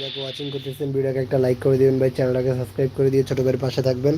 ভিডিওকে ওয়াচিং করতেছেন, ভিডিওকে একটা লাইক করে দিবেন ভাই, চ্যানেলটাকে সাবস্ক্রাইব করে দিয়ে ছোট ভাইয়ের পাশে থাকবেন।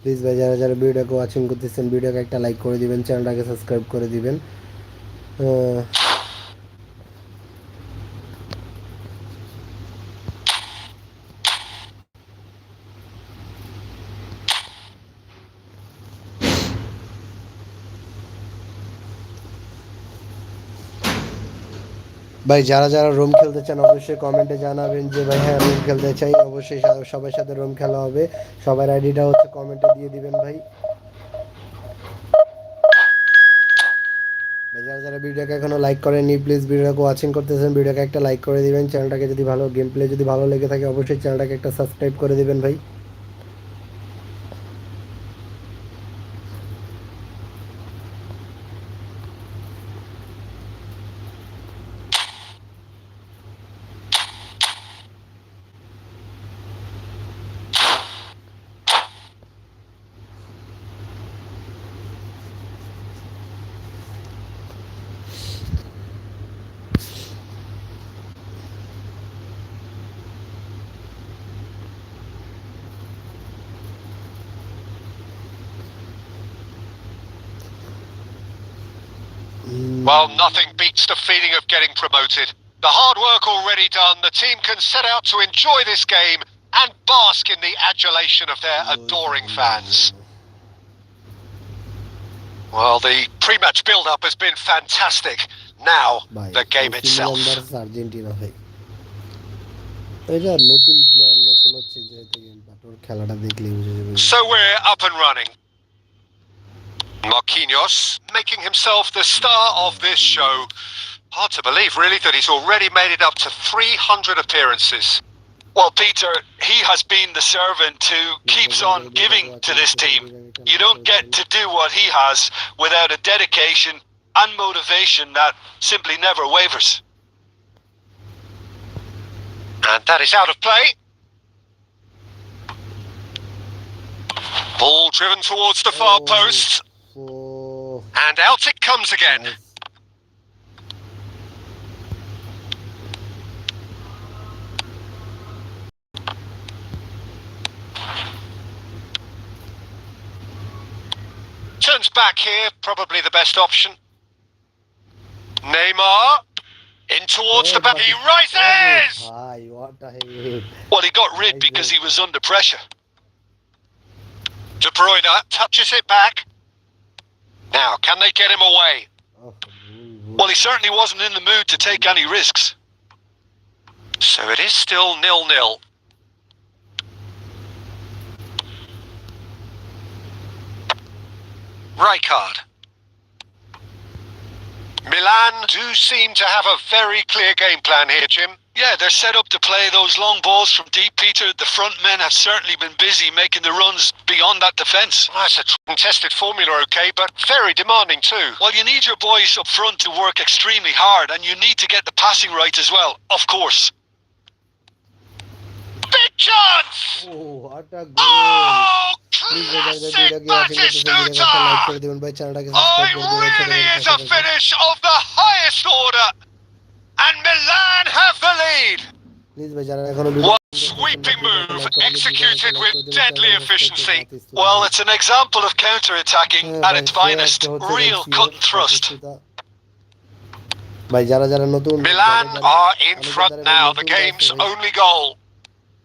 প্লিজ ভাই, যারা যারা ভিডিওকে ওয়াচিং করতেছেন, ভিডিওকে একটা লাইক করে দিবেন, চ্যানেলটাকে সাবস্ক্রাইব করে দিবেন। ভাই যারা যারা রুম খেলতে চান অবশ্যই কমেন্টে জানাবেন যে ভাই হ্যাঁ রুম খেলতে চাই, অবশ্যই সবার সাথে রুম খেলা হবে। সবার আইডিটা হচ্ছে কমেন্টে দিয়ে দিবেন ভাই। যারা যারা ভিডিওকে এখনো লাইক করেননি, প্লিজ ভিডিওকে ওয়াচিং করতেছেন, ভিডিওকে একটা লাইক করে দিবেন। চ্যানেলটাকে যদি ভালো গেম প্লে যদি ভালো লেগে থাকে অবশ্যই চ্যানেলটাকে একটা সাবস্ক্রাইব করে দিবেন ভাই। Well, nothing beats the feeling of getting promoted. The hard work already done, the team can set out to enjoy this game and bask in the adulation of their adoring fans. Well, the pre-match build-up has been fantastic. Now, the game itself. Argentina ভাই, এটা নতুন player, নতুন হচ্ছে যেহেতু game পাটর খেলাটা দেখলেই বুঝে যাবে। So we're up and running. Marquinhos making himself the star of this show. Hard to believe, really, that he's already made it up to 300 appearances. Well, Peter, he has been the servant who keeps on giving to this team. You don't get to do what he has without a dedication and motivation that simply never wavers. And that is out of play. Ball driven towards the far post. And out it comes again. Turns back here, probably the best option. Neymar, in towards the back, he rises! Well, he got rid because he was under pressure. De Bruyne touches it back. Now, can they get him away? Well, he certainly wasn't in the mood to take any risks. So it is still 0-0. Rijkaard. Milan do seem to have a very clear game plan here, Jim. Yeah, they're set up to play those long balls from deep, Peter. The front men have certainly been busy making the runs beyond that defence. That's a contested formula, okay, but very demanding too. Well, you need your boys up front to work extremely hard, and you need to get the passing right as well, of course. Big chance! Oh, what a goal! Oh, please ভাই যারা Classic ভিডিওকে watching করতেছেন ভিডিওকে একটা like করে দিবেন ভাই চ্যানেলটাকে Oh, সাবস্ক্রাইব it করে দিবেন ছোট really ভাই is a finish of the highest order. And Milan have the lead. Please ভাই যারা এখনো What sweeping move executed with deadly efficiency. Well, it's an example of counter-attacking at its finest. Real cut and thrust. ভাই যারা যারা নতুন Milan are in front now, the game's only goal.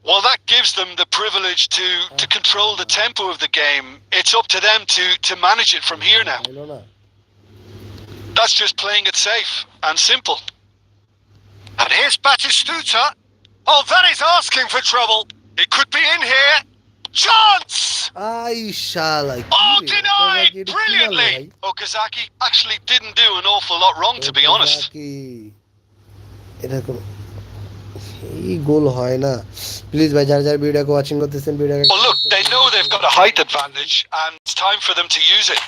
Well, that gives them the privilege to control the tempo of the game. It's up to them to manage it from here now. That's just playing it safe and simple. And here's Batistuta. Oh, that is asking for trouble. It could be in here. Chance! Aishala. Oh, denied brilliantly. Okazaki actually didn't do an awful lot wrong, to be honest. এটা কোনো এই গোল হয় না please ভাই যারা যারা ভিডিওকে watching করতেছেন ভিডিওকে Well, look, they know they've got a height advantage, and it's time for them to use it.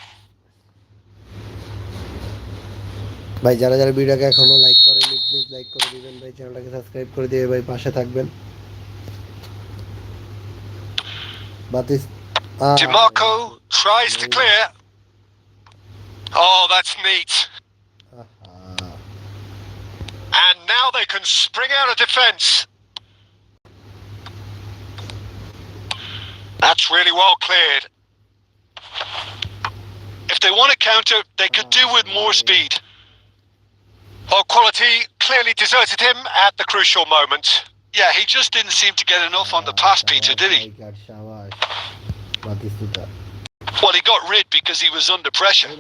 ভাই যারা যারা ভিডিওকে এখনো লাইক করেননি প্লিজ লাইক করে দিবেন ভাই চ্যানেলটাকে সাবস্ক্রাইব করে দিয়ে ভাই পাশে থাকবেন বাতিস DiMarco tries to clear. Oh, that's neat. And now they can spring out of defence. That's really well cleared. If they want to counter, they could do with more speed. Oh, quality clearly deserted him at the crucial moment. Yeah, he just didn't seem to get enough on the pass, Peter, did he? Well, he got rid because he was under pressure.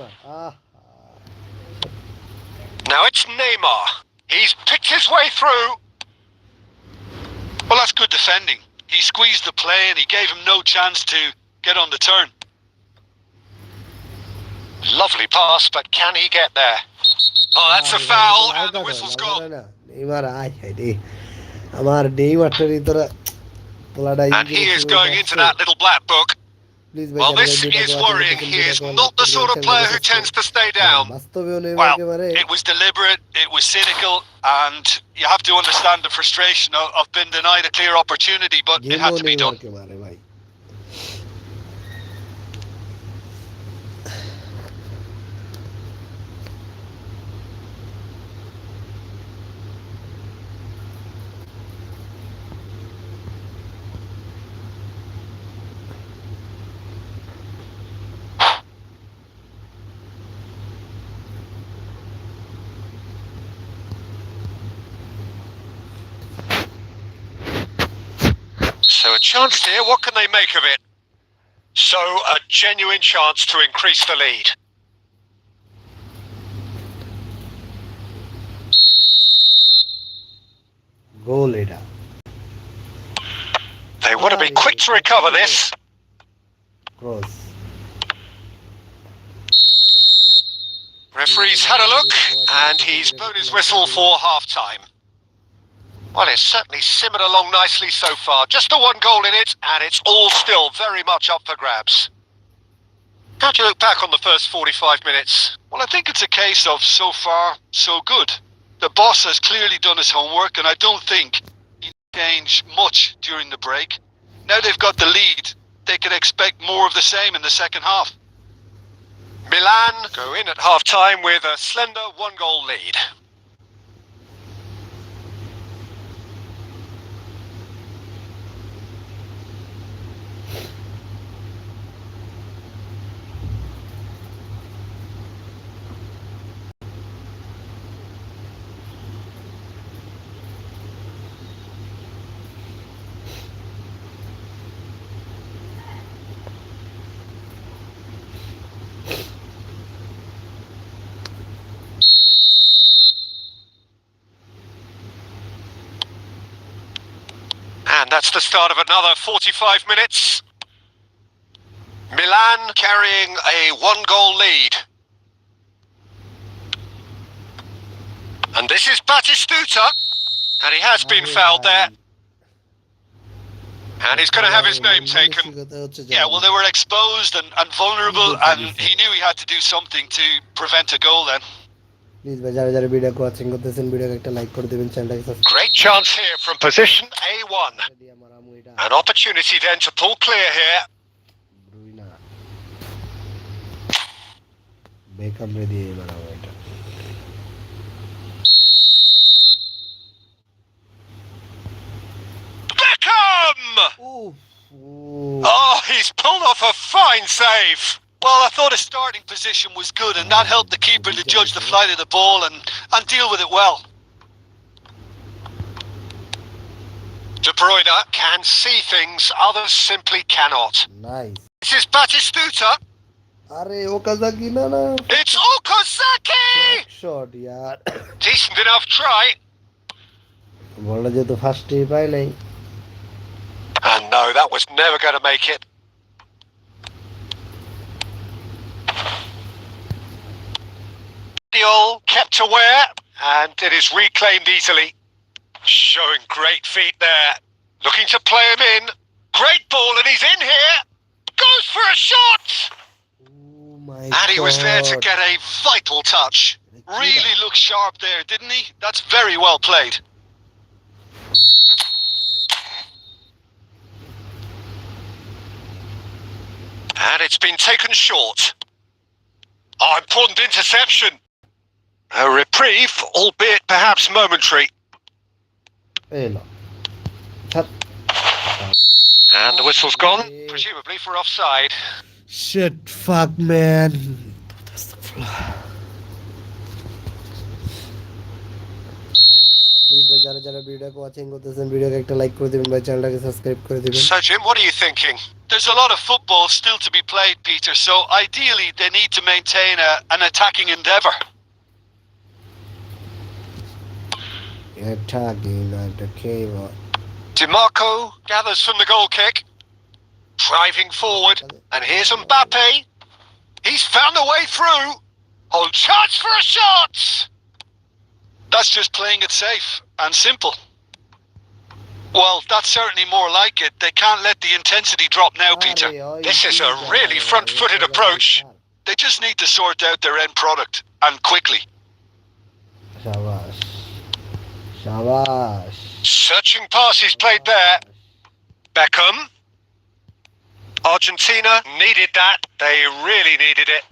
Now it's Neymar. He's picked his way through. Well, that's good defending. He squeezed the play and he gave him no chance to get on the turn. Lovely pass, but can he get there? Oh, that's a foul, and the whistle's gone. And he is going into that little black book. Well, this is worrying. He is not the sort of player who tends to stay down. Well, it was deliberate, it was cynical, and you have to understand the frustration of being denied a clear opportunity, but it had to be done. So a chance here, what can they make of it? So a genuine chance to increase the lead. Goal leader. They want to be quick to recover this. Cross. Referee's had a look, and he's blown his whistle for half-time. Well, it's certainly simmered along nicely so far. Just the one goal in it, and it's all still very much up for grabs. How do you look back on the first 45 minutes? Well, I think it's a case of so far, so good. The boss has clearly done his homework, and I don't think he changed much during the break. Now they've got the lead. They can expect more of the same in the second half. Milan go in at half-time with a slender one-goal lead. And that's the start of another 45 minutes. Milan carrying a one-goal lead. And this is Batistuta. And he has been fouled there. And he's going to have his name taken. Yeah, well, they were exposed and vulnerable, and he knew he had to do something to prevent a goal then. Please ভাই যারা যারা video watching করতেছেন ভিডিওকে একটা like করে দিবেন চ্যানেলটাকে subscribe Great chance here from position A1. An opportunity then to pull clear here. Backup রে দিয়ে বানাবো এটা। Beckham! উফ, Oh, he's pulled off a fine save. Well, I thought his starting position was good, and that helped the keeper to judge the flight of the ball and deal with it well. De Bruyne can see things others simply cannot. Nice. This is Batistuta. আরে Okazaki না না, It's Okazaki! Shot यार। Decent enough try. বলটা যেহেতু ফার্স্টেই পাই নাই। And no, that was never going to make it. Kept aware, and it is reclaimed easily. Showing great feet there. Looking to play him in. Great ball, and he's in here. Goes for a shot! Oh my And he was there to God. get a vital touch. Really looked sharp there, didn't he? That's very well played. And it's been taken short. Oh, important interception. A reprieve, albeit perhaps momentary. এলো। ছাত। And the whistle's gone, presumably for offside. Shit, fuck man. Please ভাই যারা যারা ভিডিওকে watching করতেছেন ভিডিওকে একটা like করে দিবেন ভাই, চ্যানেলটাকে সাবস্ক্রাইব করে দিবেন। So Jim, what are you thinking? There's a lot of football still to be played, Peter, so ideally they need to maintain an attacking endeavour. Attacking at the cable. DiMarco gathers from the goal kick. Driving forward, and here's Mbappe. He's found a way through. Oh, chance for a shot! That's just playing it safe and simple. Well, that's certainly more like it. They can't let the intensity drop now, Peter. This is a really front-footed approach. They just need to sort out their end product, and quickly. Shabash. Shabash. Searching passes played there. Beckham. Argentina needed that. They really needed it.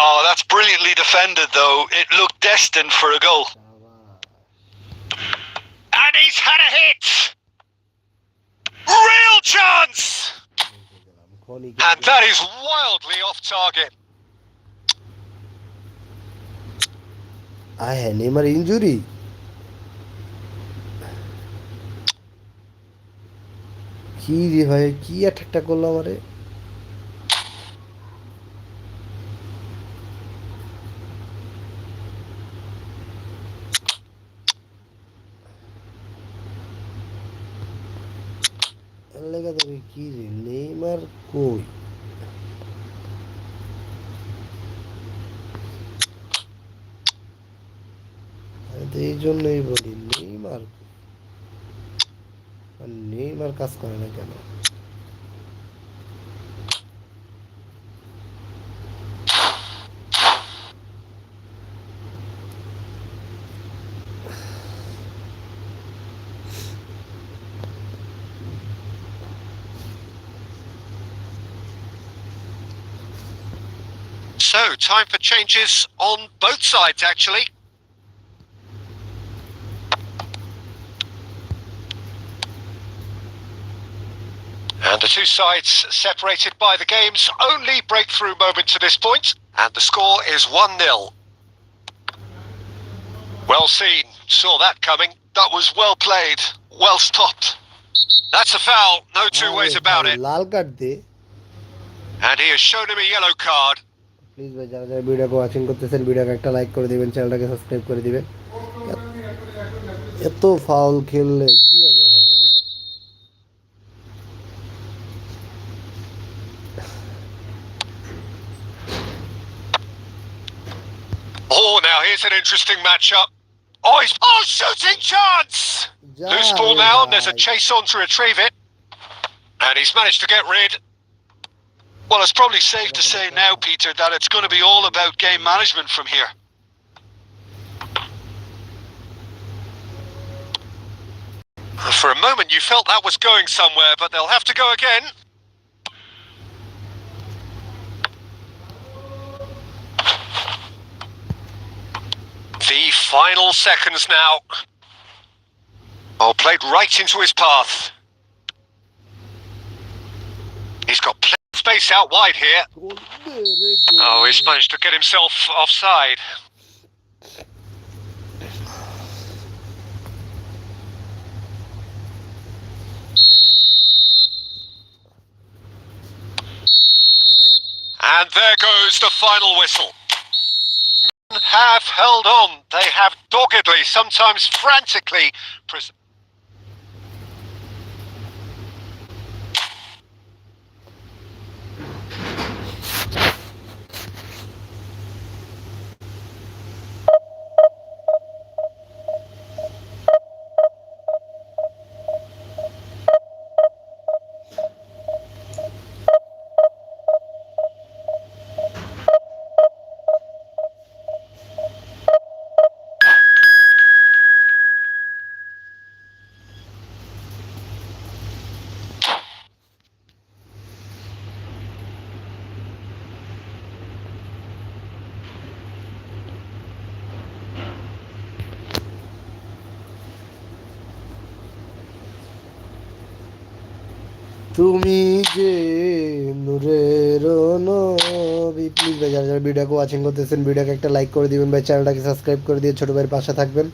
Oh, that's brilliantly defended, though. It looked destined for a goal. And he's had a hit. Real chance. And that is wildly off target. I had Neymar injury. কি রে ভাই, কি অ্যাটাকটা করলো আমারে। লেগে দেবে কি রে, নেইমার কই? এই জন্যই বলি নেইমার, নেইমার কাজ করে না কেন? So, time for changes on both sides, actually. And the two sides separated by the game's only breakthrough moment to this point, and the score is 1-0. Well seen, saw that coming. That was well played, well stopped. That's a foul, no two ways about it. লাল card দে। And he has shown him a yellow card. Please ভাই যারা যারা ভিডিওকে watching করতেছেন ভিডিওকে একটা like করে দিবেন, চ্যানেলটাকে সাবস্ক্রাইব করে দিবেন। এত ফাউল খেললে কিভাবে হয় ভাই? Oh, now here's an interesting matchup. Oh, shooting chance! Loose ball now, and there's a chase on to retrieve it. And he's managed to get rid. Well, it's probably safe to say now, Peter, that it's going to be all about game management from here. For a moment you felt that was going somewhere, but they'll have to go again. The final seconds now. Oh, played right into his path. He's got plenty of space out wide here. Oh, he's managed to get himself offside. And there goes the final whistle. Have held on. They have doggedly, sometimes frantically. তুমি যে নূরের নবী। Please ভাই যারা যারা ভিডিওকে watching করতেছেন ভিডিওকে একটা লাইক করে দিবেন ভাই, চ্যানেলটাকে সাবস্ক্রাইব করে দিয়ে ছোট ভাইয়ের পাশে থাকবেন।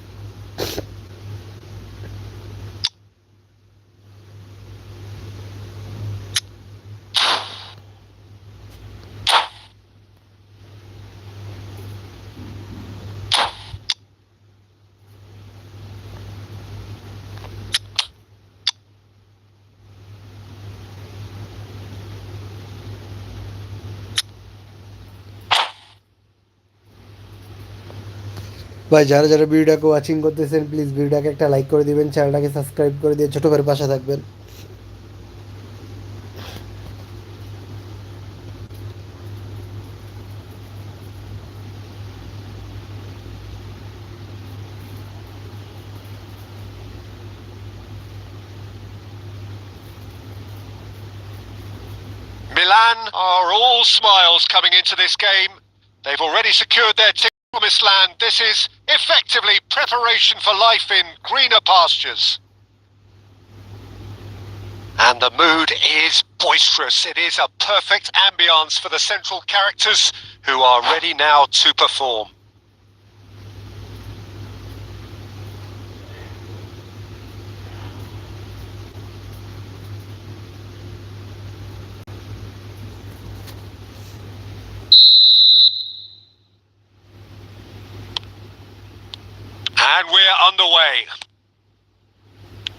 ভাই যারা যারা ভিডিওটাকে ওয়াচিং করতেছেন প্লিজ ভিডিওটাকে একটা লাইক করে দিবেন, চ্যানেলটাকে সাবস্ক্রাইব করে দিয়ে ছোট ভাইয়ের পাশে থাকবেন। Milan are all smiles coming into this game. They've already secured their ticket to Promised Land. This is effectively preparation for life in greener pastures. And the mood is boisterous. It is a perfect ambience for the central characters who are ready now to perform. And we're underway.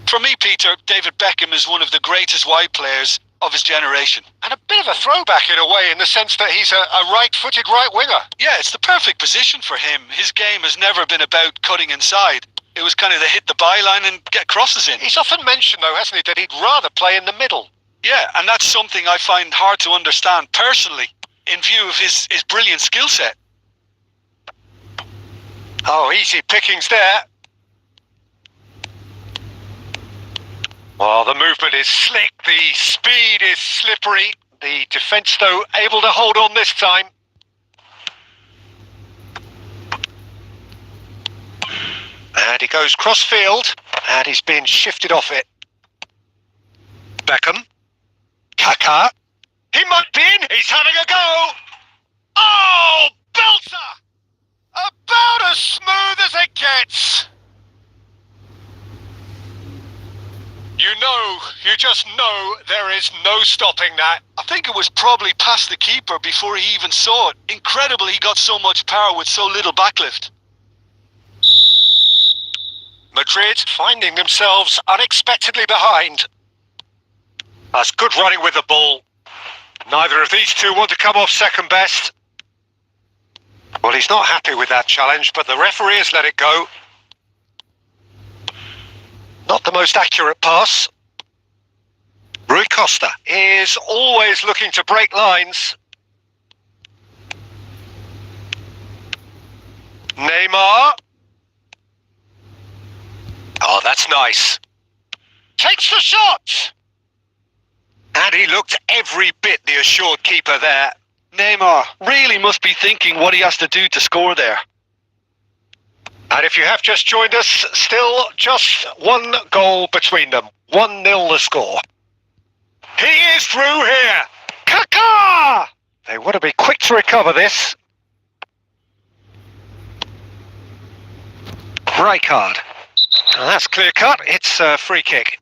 For me, Peter, David Beckham is one of the greatest wide players of his generation. And a bit of a throwback in a way, in the sense that he's a right-footed right winger. Yeah, it's the perfect position for him. His game has never been about cutting inside. It was kind of the hit the byline and get crosses in. He's often mentioned, though, hasn't he, that he'd rather play in the middle. Yeah, and that's something I find hard to understand personally, in view of his brilliant skill set. Oh, easy pickings there. Well, the movement is slick, the speed is slippery. The defence, though, able to hold on this time. And he goes cross-field, and he's been shifted off it. Beckham. Kaká. He might be in, he's having a go. Oh, belter! About as smooth as it gets. You just know there is no stopping that. I think it was probably past the keeper before he even saw it. Incredible he got so much power with so little backlift. Madrid finding themselves unexpectedly behind. That's good running with the ball. Neither of these two want to come off second best. Well, he's not happy with that challenge, but the referee has let it go. Not the most accurate pass. Rui Costa is always looking to break lines. Neymar. Oh, that's nice. Takes the shot. And he looked every bit the assured keeper there. Neymar really must be thinking what he has to do to score there. And if you have just joined us, still just one goal between them. 1-0 the score. He is through here. Kaka! They want to be quick to recover this. Right card. That's clear cut. It's a free kick.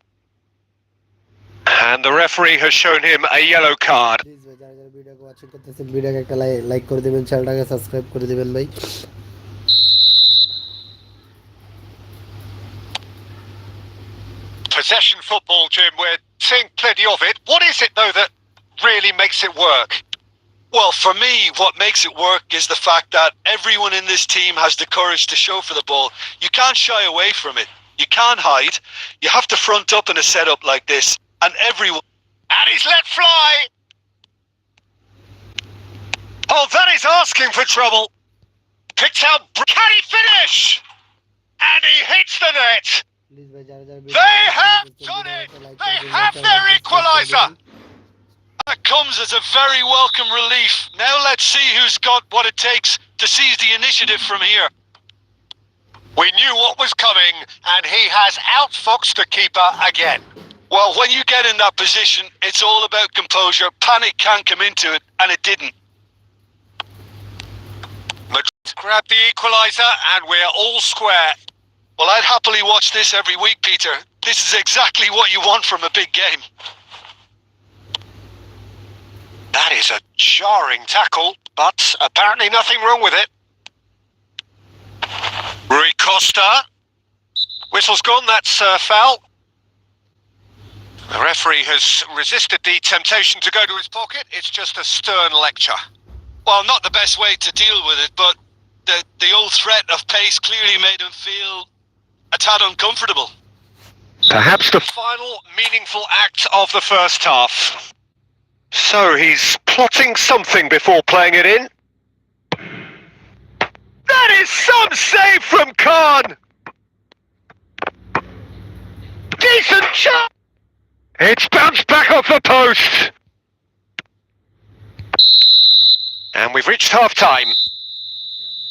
And the referee has shown him a yellow card. Please ভাই যারা যারা ভিডিওকে watching করতেছেন ভিডিওকে একটা like করে দিবেন, চ্যানেলটাকে সাবস্ক্রাইব করে দিবেন ভাই। Possession football, Jim. We're seeing plenty of it. What is it, though, that really makes it work? Well, for me, what makes it work is the fact that everyone in this team has the courage to show for the ball. You can't shy away from it. You can't hide. You have to front up in a setup like this. And everyone... And he's let fly. Oh, that is asking for trouble. Picked out. Can he finish? And he hits the net. Please ভাই যারা যারা They have done it. They have their equaliser. That comes as a very welcome relief. Now let's see who's got what it takes to seize the initiative from here. We knew what was coming, and he has outfoxed the keeper again. Well, when you get in that position, it's all about composure. Panic can't come into it, and it didn't. Madrid grabbed the equaliser, and we're all square. Well, I'd happily watch this every week, Peter. This is exactly what you want from a big game. That is a jarring tackle, but apparently nothing wrong with it. Rui Costa. Whistle's gone, that's foul. The referee has resisted the temptation to go to his pocket. It's just a stern lecture. Well, not the best way to deal with it, but the old threat of pace clearly made him feel a tad uncomfortable. Perhaps the final meaningful act of the first half. So he's plotting something before playing it in. That is some save from Khan. Decent shot. It's bounced back off the post. And we've reached half-time.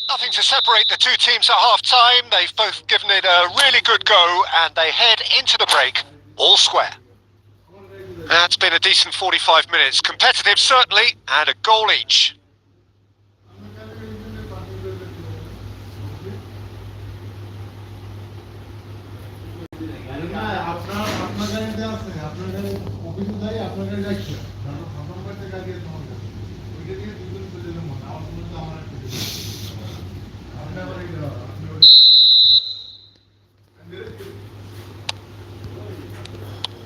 Nothing to separate the two teams at half-time. They've both given it a really good go, and they head into the break, all square. That's been a decent 45 minutes. Competitive, certainly, and a goal each.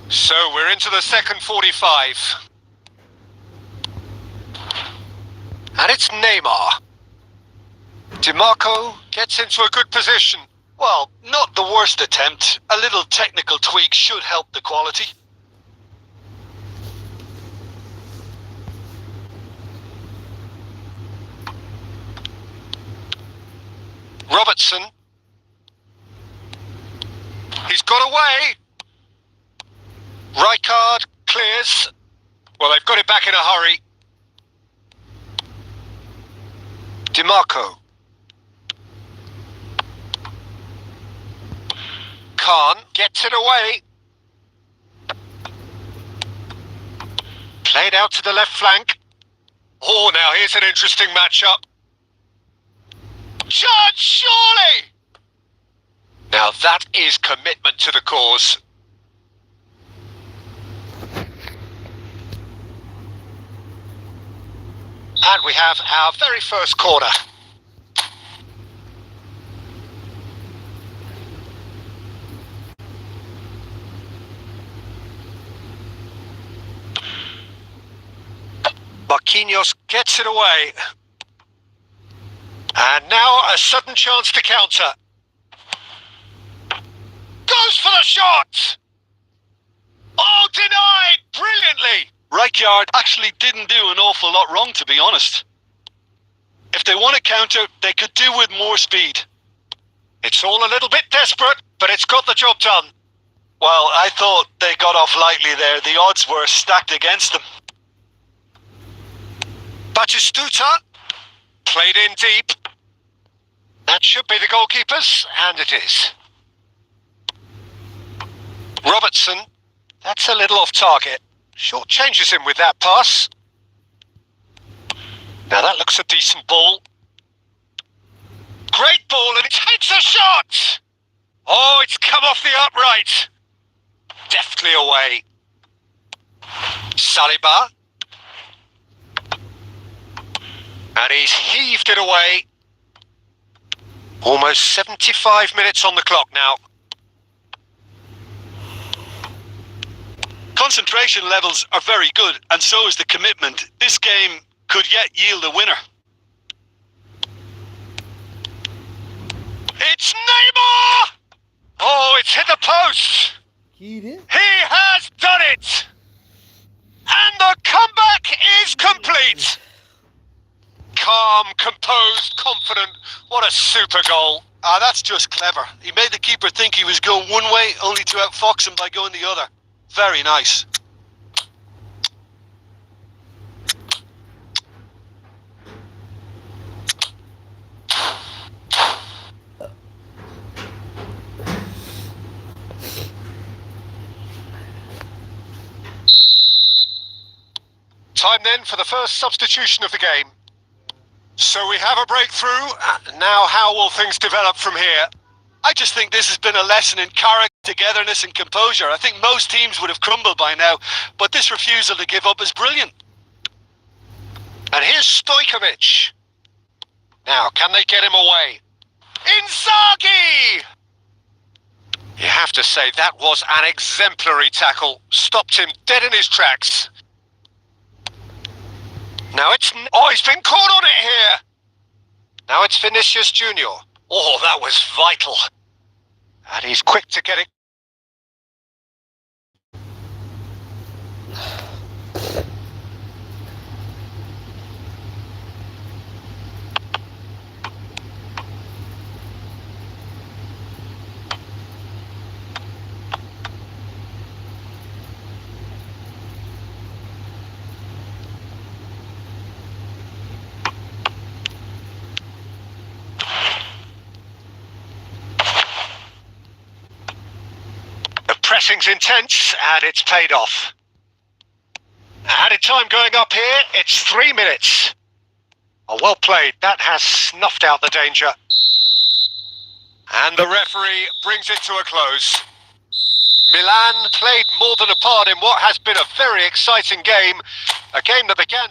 So we're into the second 45. And it's Neymar. DiMarco gets into a good position. Well, not the worst attempt. A little technical tweak should help the quality. Robertson. He's got away. Rijkaard clears. Well, they've got it back in a hurry. DiMarco. Khan gets it away. Played out to the left flank. Oh, now here's an interesting matchup. Judge, surely! Now that is commitment to the cause. And we have our very first corner. Marquinhos gets it away. And now a sudden chance to counter. Goes for the shot! Oh, denied! Brilliantly! Rijkaard actually didn't do an awful lot wrong, to be honest. If they want to counter, they could do with more speed. It's all a little bit desperate, but it's got the job done. Well, I thought they got off lightly there. The odds were stacked against them. Batistuta played in deep. That should be the goalkeepers, and it is. Robertson, that's a little off target. Short changes him with that pass. Now that looks a decent ball. Great ball, and it takes a shot! Oh, it's come off the upright. Deftly away. Saliba. And he's heaved it away. Almost 75 minutes on the clock now. Concentration levels are very good, and so is the commitment. This game could yet yield a winner. It's Neymar! Oh, it's hit the post! He has done it! And the comeback is complete! Calm, composed, confident. What a super goal. That's just clever. He made the keeper think he was going one way, only to outfox him by going the other. Very nice. Time then for the first substitution of the game. So we have a breakthrough. Now how will things develop from here? I just think this has been a lesson in character, togetherness and composure. I think most teams would have crumbled by now, but this refusal to give up is brilliant. And here's Stojkovic. Now, can they get him away? Inzaghi! You have to say that was an exemplary tackle. Stopped him dead in his tracks. Now it's... Oh, he's been caught on it here! Now it's Vinicius Junior. Oh, that was vital. And he's quick to get it. Pressing's intense, and it's paid off. Added time going up here, it's 3 minutes. Oh, well played, that has snuffed out the danger. And the referee brings it to a close. Milan played more than a part in what has been a very exciting game. A game that began...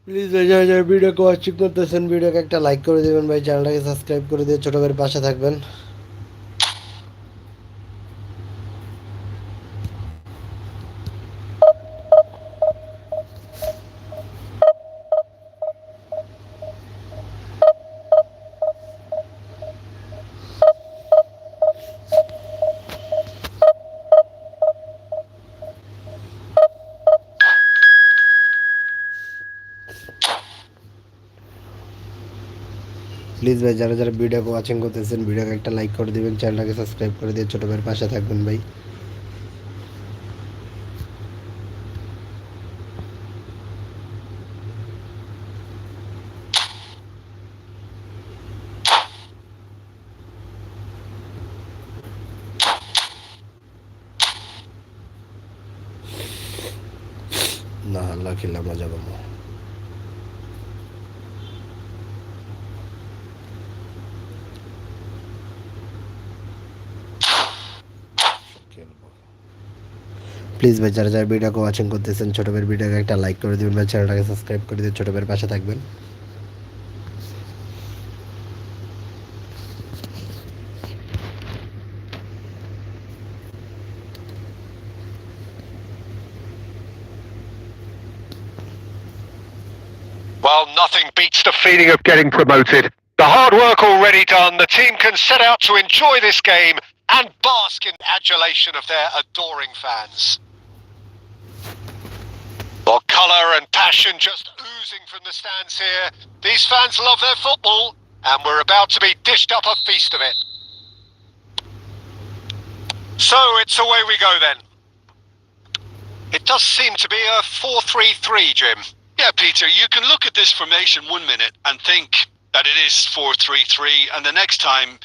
please ভাই যারা যারা ভিডিওকে watching করতেছেন ভিডিওকে একটা like করে দেবেন ভাই, চ্যানেলটাকে সাবস্ক্রাইব করে দিয়ে ছোট করে পাশে থাকবেন। প্লিজ ভাই যারা যারা ভিডিওকে ওয়াচিং করতেছেন ভিডিওকে একটা লাইক করে দিবেন, চ্যানেলটাকে সাবস্ক্রাইব করে দিয়ে ছোট ভাইয়ের পাশে থাকবেন ভাই। না আল্লাহ খেলা মজা পাবো। প্লিজ ভাই যারা যারা ভিডিওকে ওয়াচিং করতেছেন ছোট ভাইয়ের ভিডিওকে একটা লাইক করে দিবেন ভাই, চ্যানেলটাকে সাবস্ক্রাইব করে দিয়ে ছোট ভাইয়ের পাশে থাকবেন। Well, nothing beats the feeling of getting promoted. The hard work already done, the team can set out to enjoy this game and bask in the adulation of their adoring fans. Well, colour and passion just oozing from the stands here. These fans love their football, and we're about to be dished up a feast of it. So, it's away we go then. It does seem to be a 4-3-3, Jim. Yeah, Peter, you can look at this formation 1 minute and think that it is 4-3-3, and the next time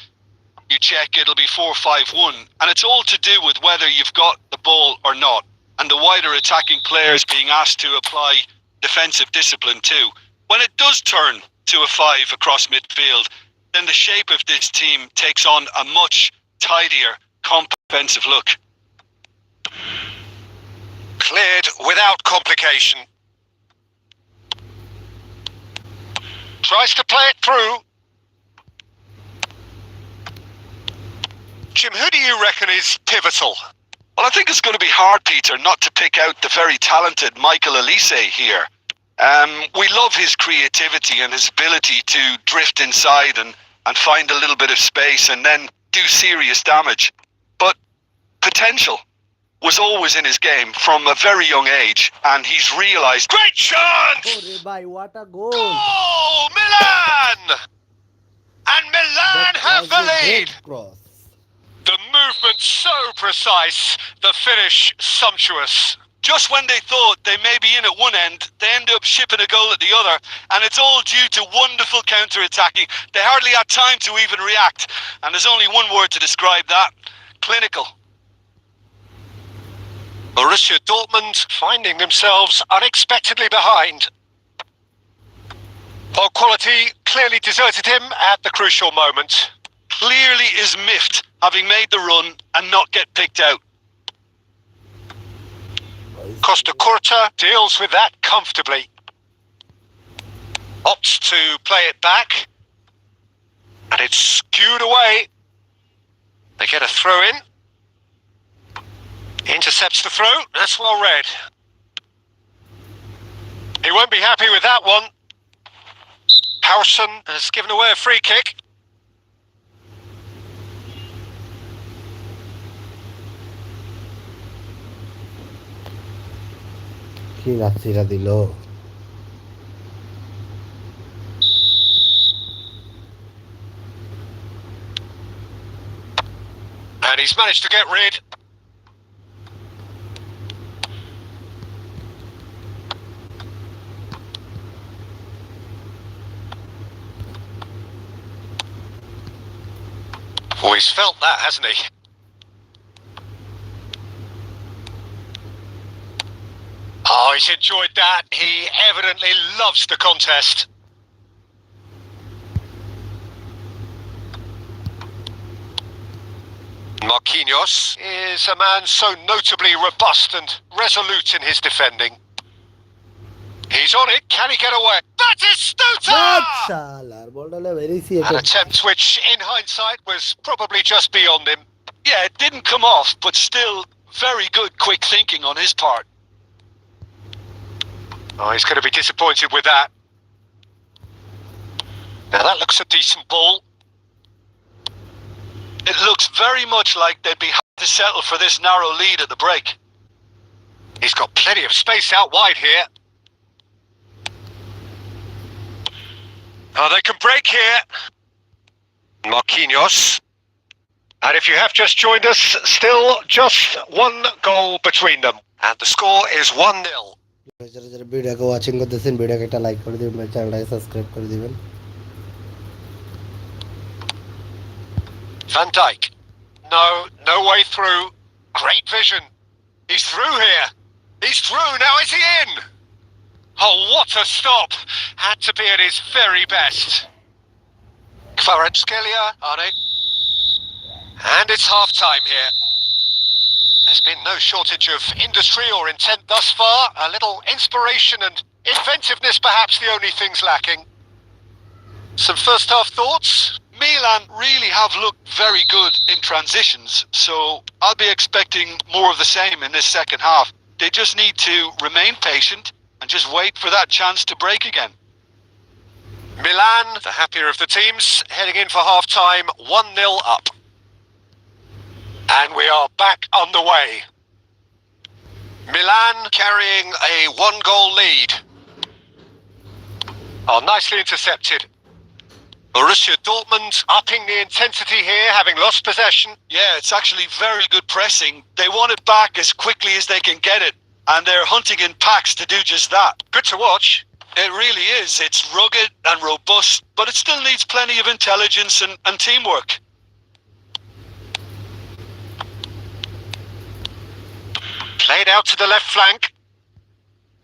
you check, it'll be 4-5-1. And it's all to do with whether you've got the ball or not, and the wider attacking players being asked to apply defensive discipline too. When it does turn to a 5 across midfield, then the shape of this team takes on a much tidier, comprehensive look. Cleared without complication. Tries to play it through. Jim, who do you reckon is pivotal? Well, I think it's going to be hard, Peter, not to pick out the very talented Michael Elise here. We love his creativity and his ability to drift inside and find a little bit of space and then do serious damage. But potential was always in his game from a very young age, and he's realised... Great chance! What a goal! Goal! Milan! And Milan have the lead! Cross. The movement so precise, the finish sumptuous. Just when they thought they may be in at one end, they end up shipping a goal at the other, and it's all due to wonderful counter-attacking. They hardly had time to even react, and there's only one word to describe that: clinical. Borussia Dortmund finding themselves unexpectedly behind. Ball quality clearly deserted him at the crucial moment. Clearly is miffed, having made the run and not get picked out. Costa Curta deals with that comfortably. Opts to play it back. And it's skewed away. They get a throw in. Intercepts the throw. That's well read. He won't be happy with that one. Howson has given away a free kick. কি রাত্রিরা দিল And he's managed to get rid. Oh, he's felt that, hasn't he? Oh, he's enjoyed that. He evidently loves the contest. Marquinhos is a man so notably robust and resolute in his defending. He's on it. Can he get away? Batistuta! শালার বলটা very An attempt which, in hindsight, was probably just beyond him. Yeah, it didn't come off, but still very good quick thinking on his part. Oh, he's going to be disappointed with that. Now that looks a decent ball. It looks very much like they'd be happy to settle for this narrow lead at the break. He's got plenty of space out wide here. Oh, they can break here. Marquinhos. And if you have just joined us, still just one goal between them. And the score is 1-0. যারা যারা ভিডিওকে watching করতেছেন ভিডিওকে একটা like করে দিবেন, চ্যানেলটাকে subscribe করে দিবেন। Van Dijk. No way through. Great vision. He's through here. He's through. Now is he in? Oh, what a stop. Had to be at his very best. Kvaratskhelia on it. And it's half-time here. There's been no shortage of industry or intent thus far. A little inspiration and inventiveness perhaps the only things lacking. Some first-half thoughts? Milan really have looked very good in transitions, so I'll be expecting more of the same in this second half. They just need to remain patient and just wait for that chance to break again. Milan, the happier of the teams, heading in for half-time, 1-0 up. And we are back underway. Milan carrying a one-goal lead. Oh, nicely intercepted. Borussia Dortmund upping the intensity here, having lost possession. Yeah, it's actually very good pressing. They want it back as quickly as they can get it, and they're hunting in packs to do just that. Good to watch. It really is. It's rugged and robust, but it still needs plenty of intelligence and teamwork. Played out to the left flank.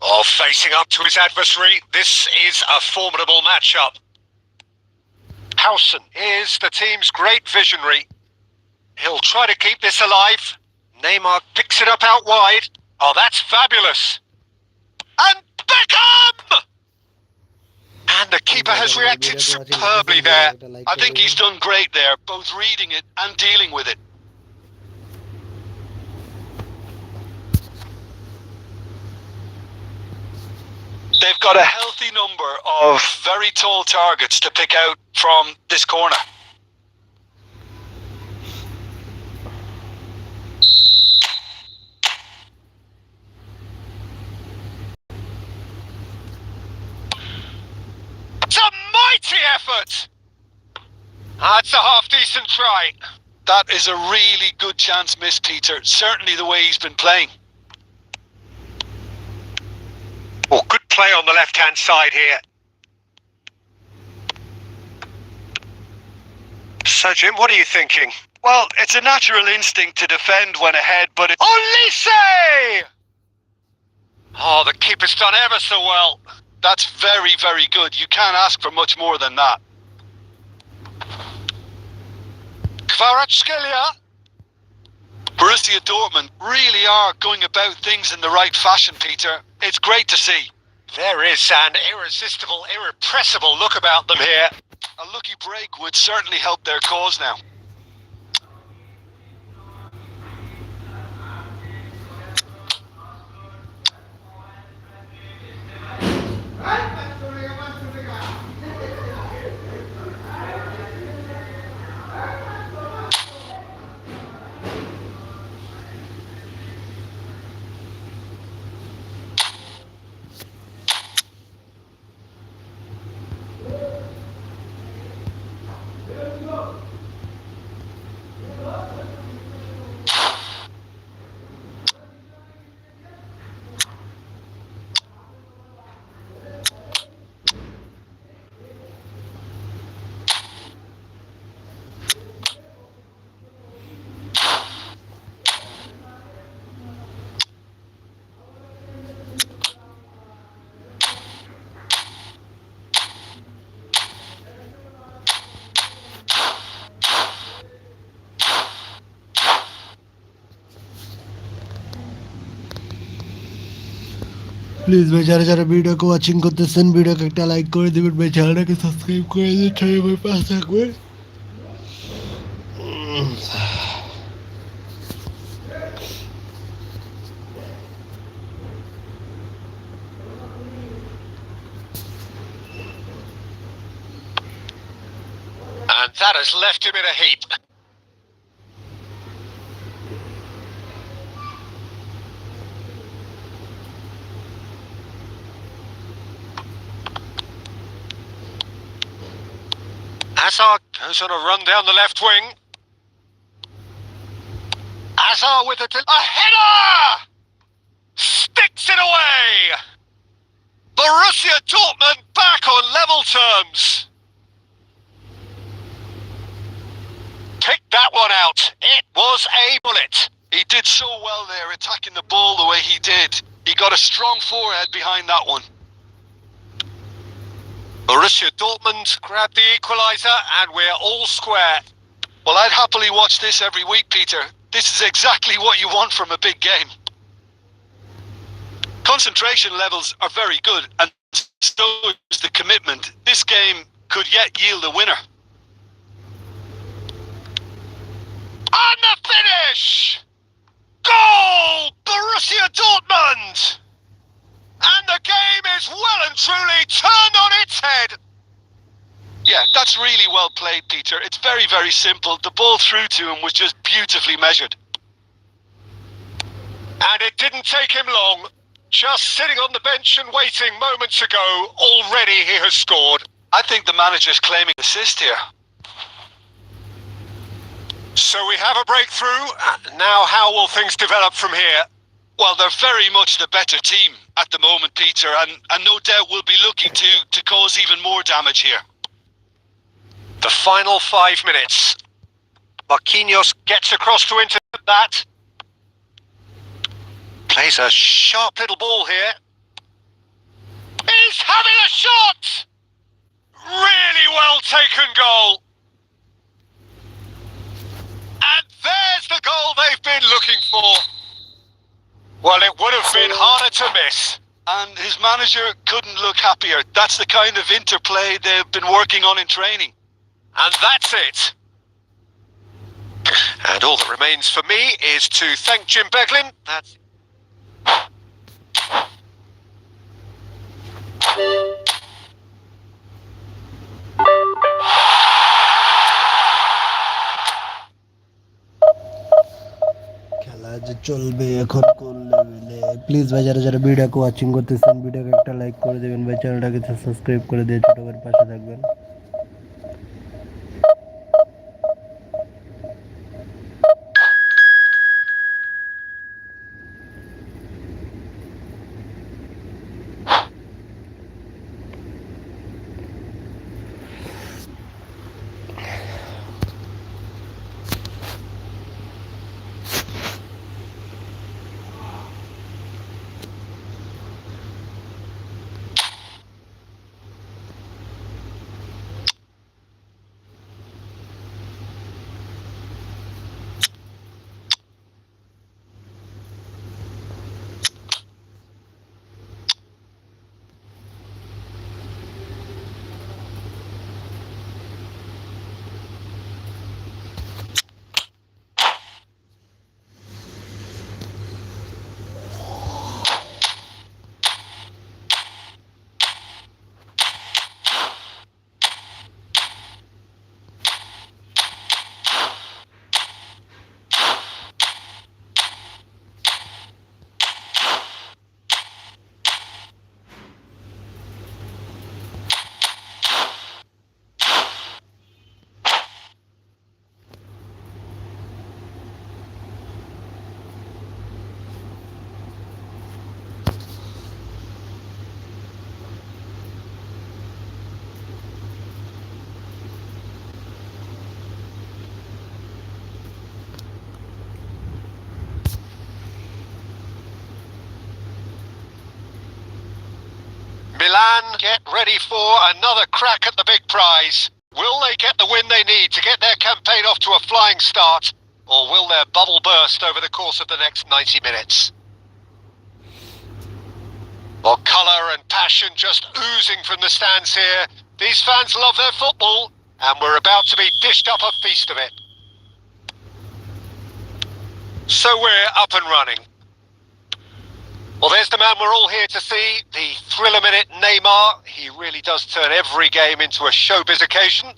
Oh, facing up to his adversary. This is a formidable matchup. Howson is the team's great visionary. He'll try to keep this alive. Neymar picks it up out wide. Oh, that's fabulous. And Beckham! And the keeper has reacted superbly there. I think he's done great there, both reading it and dealing with it. They've got a healthy number of very tall targets to pick out from this corner. It's a mighty effort! That's a half-decent try. That is a really good chance missed, Peter. Certainly the way he's been playing. Oh, good play on the left-hand side here. So, Jim, what are you thinking? Well, it's a natural instinct to defend when ahead, but it... Olise! Oh, the keeper's done ever so well. That's very, very good. You can't ask for much more than that. Kvaratskhelia. Borussia Dortmund really are going about things in the right fashion, Peter. It's great to see. There is an irresistible, irrepressible look about them here. A lucky break would certainly help their cause now. Please ভাই যারা যারা ভিডিওকে watching করতেছেন ভিডিওকে একটা like করে দিবেন ভাই, চ্যানেলটাকে সাবস্ক্রাইব করে দিন, ছোটো ভাই পাশে থাকবেন। And that has left him in a heap. Hazard goes on a run down the left wing. Hazard with a header! Sticks it away! Borussia Dortmund back on level terms. Picked that one out. It was a bullet. He did so well there, attacking the ball the way he did. He got a strong forehead behind that one. Borussia Dortmund grabbed the equaliser and we're all square. Well, I'd happily watch this every week, Peter. This is exactly what you want from a big game. Concentration levels are very good, and so is the commitment. This game could yet yield a winner. And the finish! Goal! Borussia Dortmund! And the game is well and truly turned on its head. Yeah, that's really well played, Peter. It's very, very simple. The ball through to him was just beautifully measured. And it didn't take him long. Just sitting on the bench and waiting moments ago, already he has scored. I think the manager's claiming assist here. So we have a breakthrough. Now how will things develop from here? Well, they're very much the better team. at the moment, Peter, and no doubt will be looking to cause even more damage here. The final 5 minutes. Marquinhos gets across to intercept that. Plays a sharp little ball here. He's having a shot! Really well taken goal. And there's the goal they've been looking for. Well, it would have been harder to miss. And his manager couldn't look happier. That's the kind of interplay they've been working on in training. And that's it. And all that remains for me is to thank Jim Beglin. That's খেলা যে চলবে এখন কোন লেভেলে। Please ভাই যারা যারা ভিডিওকে ওয়াচিং করতেছেন ভিডিওকে একটা লাইক করে দেবেন ভাই, চ্যানেলটাকে সাবস্ক্রাইব করে দিয়ে ছোট ভাইয়ের পাশে থাকবেন। Milan get ready for another crack at the big prize. Will they get the win they need to get their campaign off to a flying start, or will their bubble burst over the course of the next 90 minutes? Well, colour and passion just oozing from the stands here. These fans love their football, and we're about to be dished up a feast of it. So we're up and running. Well, there's the man we're all here to see, the thriller minute Neymar. He really does turn every game into a showbiz occasion.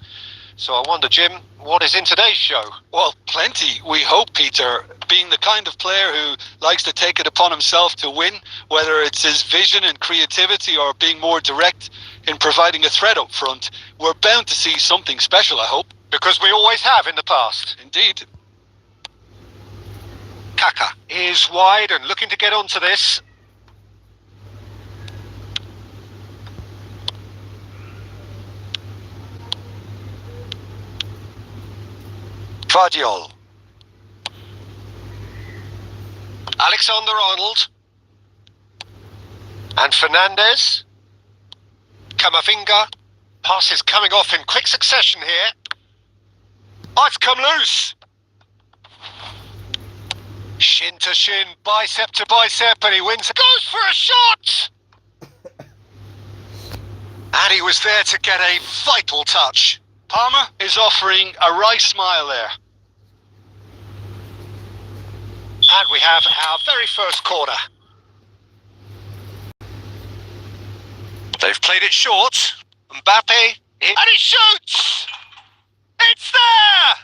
So I wonder, Jim, what is in today's show? Well, plenty, we hope, Peter. Being the kind of player who likes to take it upon himself to win, whether it's his vision and creativity or being more direct in providing a threat up front, we're bound to see something special, I hope. Because we always have in the past. Indeed. Kaka is wide and looking to get onto this. Vardiol. Alexander-Arnold. And Fernandez. Camavinga. Pass is coming off in quick succession here. Oh, it's come loose. Shin to shin, bicep to bicep, and he wins. Goes for a shot! And he was there to get a vital touch. Palmer is offering a wry smile there. And we have our very first corner. They've played it short. Mbappe, and he shoots! It's there!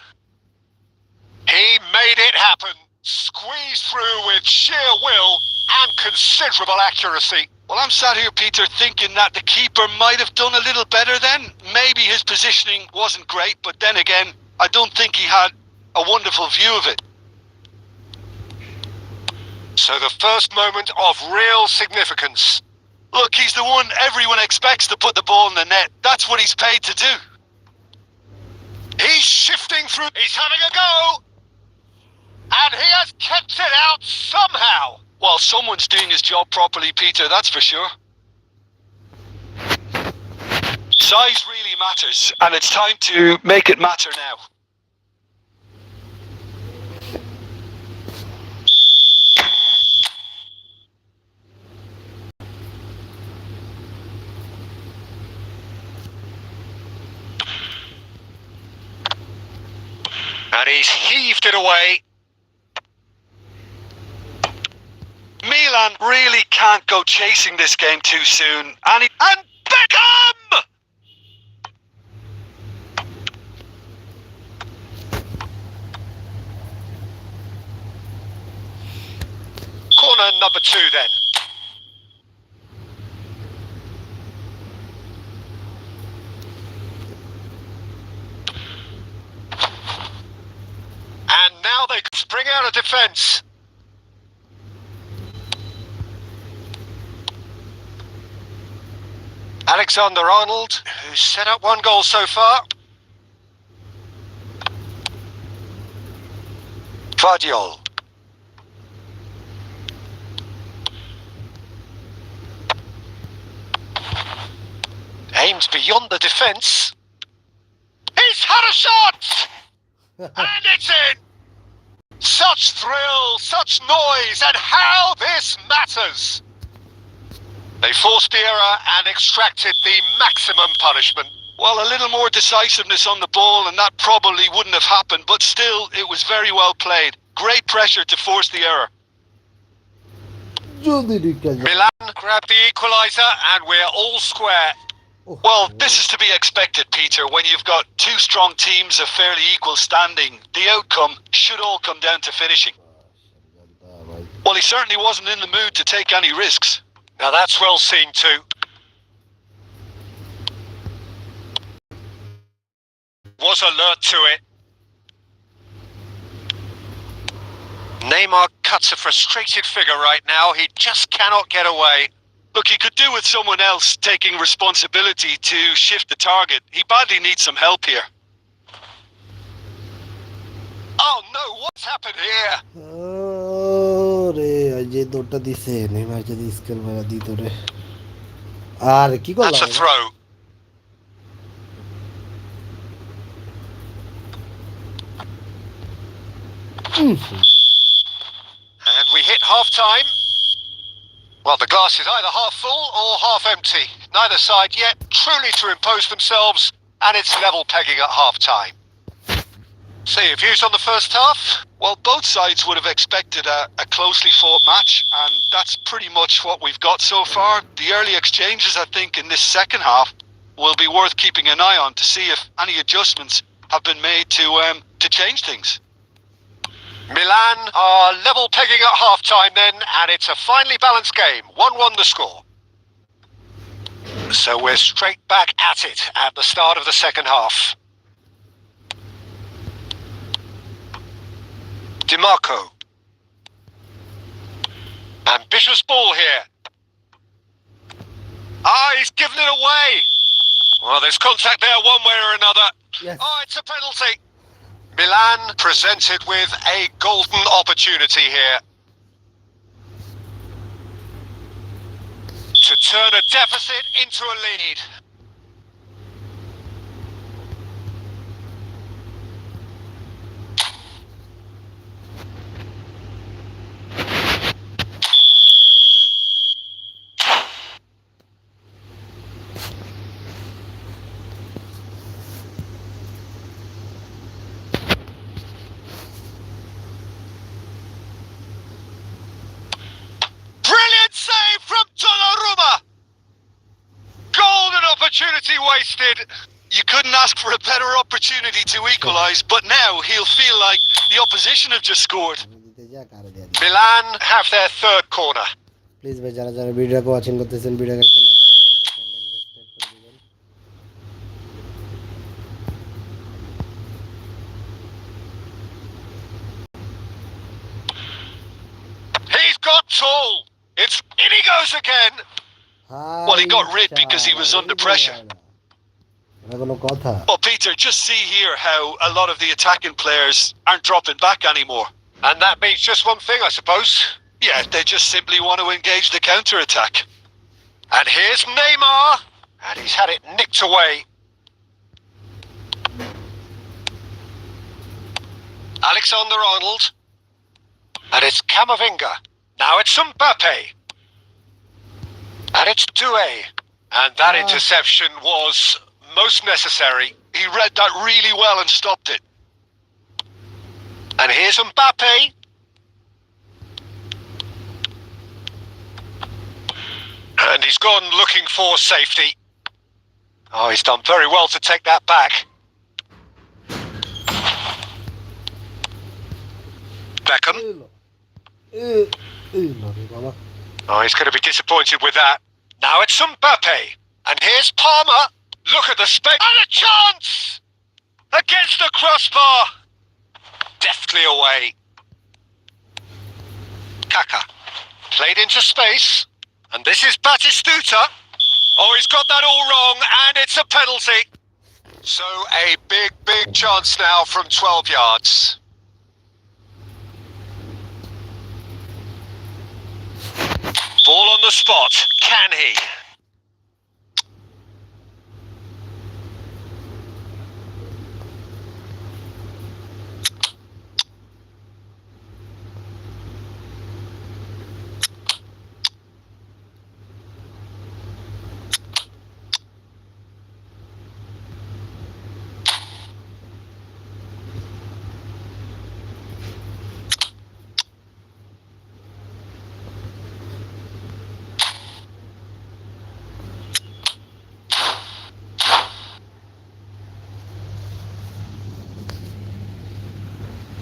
He made it happen. Squeezed through with sheer will and considerable accuracy. Well, I'm sat here, Peter, thinking that the keeper might have done a little better then. Maybe his positioning wasn't great, but then again, I don't think he had a wonderful view of it. So the first moment of real significance. Look, he's the one everyone expects to put the ball in the net. That's what he's paid to do. He's shifting through. He's having a go. And he has kept it out somehow. Well, someone's doing his job properly, Peter, that's for sure. Size really matters, and it's time to make it matter now. And he's heaved it away. Milan really can't go chasing this game too soon. And Beckham! Corner number 2 then. And now they can spring out of defence. Alexander-Arnold, who's set up 1 goal so far. Vardiol. Aimed beyond the defence. He's had a shot! And it's in! Such thrill, such noise, and how this matters! They forced the error and extracted the maximum punishment. Well, a little more decisiveness on the ball and that probably wouldn't have happened, but still, it was very well played. Great pressure to force the error. Milan grabbed the equaliser and we're all square. Well, this is to be expected, Peter. When you've got 2 strong teams of fairly equal standing, the outcome should all come down to finishing. Well, he certainly wasn't in the mood to take any risks. Now that's well seen too. Was alert to it. Neymar cuts a frustrated figure right now. He just cannot get away. Look, he could do with someone else taking responsibility to shift the target. He badly needs some help here. Oh no, what's happened here? That's a throw. And we hit half-time. Well, the glass is either half full or half empty. Neither side yet truly to impose themselves, and it's level pegging at half-time. So your views on the first half? Well, both sides would have expected a closely fought match, and that's pretty much what we've got so far. The early exchanges, I think, in this second half will be worth keeping an eye on to see if any adjustments have been made to change things. Milan are level pegging at half-time then, and it's a finely balanced game. 1-1 the score. So we're straight back at it at the start of the second half. DiMarco. Ambitious ball here. He's given it away. Well, there's contact there one way or another. Yes. Oh, it's a penalty. Milan presented with a golden opportunity here to turn a deficit into a lead. Save from Donnarumma! Golden opportunity wasted. You couldn't ask for a better opportunity to equalise, but now he'll feel like the opposition have just scored. Milan have their third corner. Please, ভাই যারা যারা ভিডিওকে watching করতেছেন ভিডিওকে একটা like করে দিবেন, চ্যানেলটাকে সাবস্ক্রাইব করে দিবেন। He's got goes again. Well, he got rid because he was under pressure. Well, Peter, just see here how a lot of the attacking players aren't dropping back anymore. And that means just one thing, I suppose. Yeah, they just simply want to engage the counter-attack. And here's Neymar. And he's had it nicked away. Alexander-Arnold. And it's Camavinga. Now it's Mbappe. And it's Doué. And that interception was most necessary. He read that really well and stopped it. And here's Mbappe. And he's gone looking for safety. Oh, he's done very well to take that back. Beckham. Oh, he's going to be disappointed with that. Now it's Mbappe. And here's Palmer. Look at the space. And a chance! Against the crossbar. Deftly away. Kaka. Played into space. And this is Batistuta. Oh, he's got that all wrong, and it's a penalty. So a big chance now from 12 yards. Ball on the spot. Can he?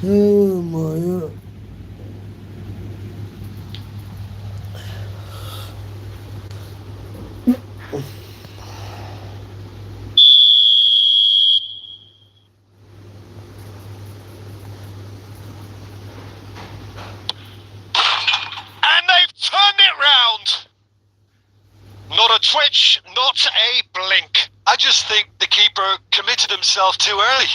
Oh my God. And they've turned it round. Not a twitch, not a blink. I just think the keeper committed himself too early.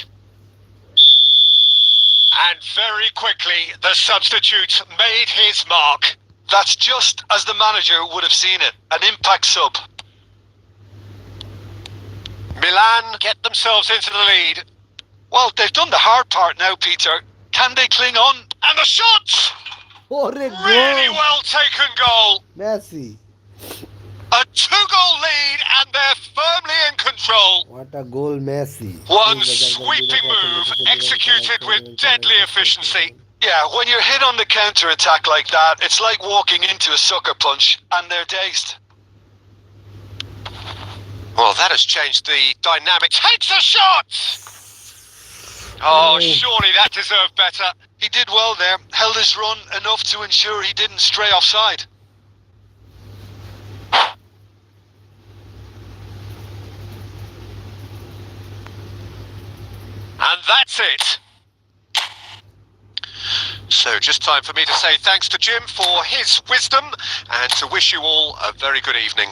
And very quickly, the substitute made his mark. That's just as the manager would have seen it, an impact sub. Milan get themselves into the lead. Well, they've done the hard part now, Peter. Can they cling on? And the shot! Really Well taken goal. Messi. A 2-goal lead and they're firmly in control. What a goal, Messi. One sweeping move executed with deadly efficiency. Yeah, when you're hit on the counter-attack like that, it's like walking into a sucker punch and they're dazed. Well, that has changed the dynamic. Takes a shot! Oh, surely that deserved better. He did well there, held his run enough to ensure he didn't stray offside. And that's it. So just time for me to say thanks to Jim for his wisdom and to wish you all a very good evening.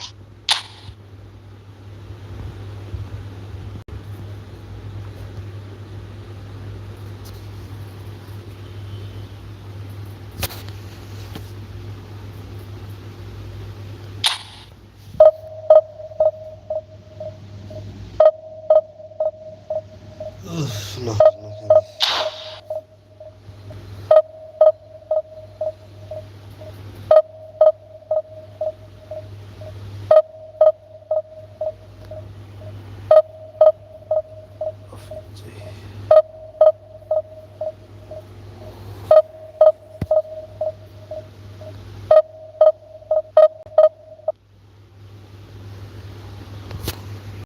No.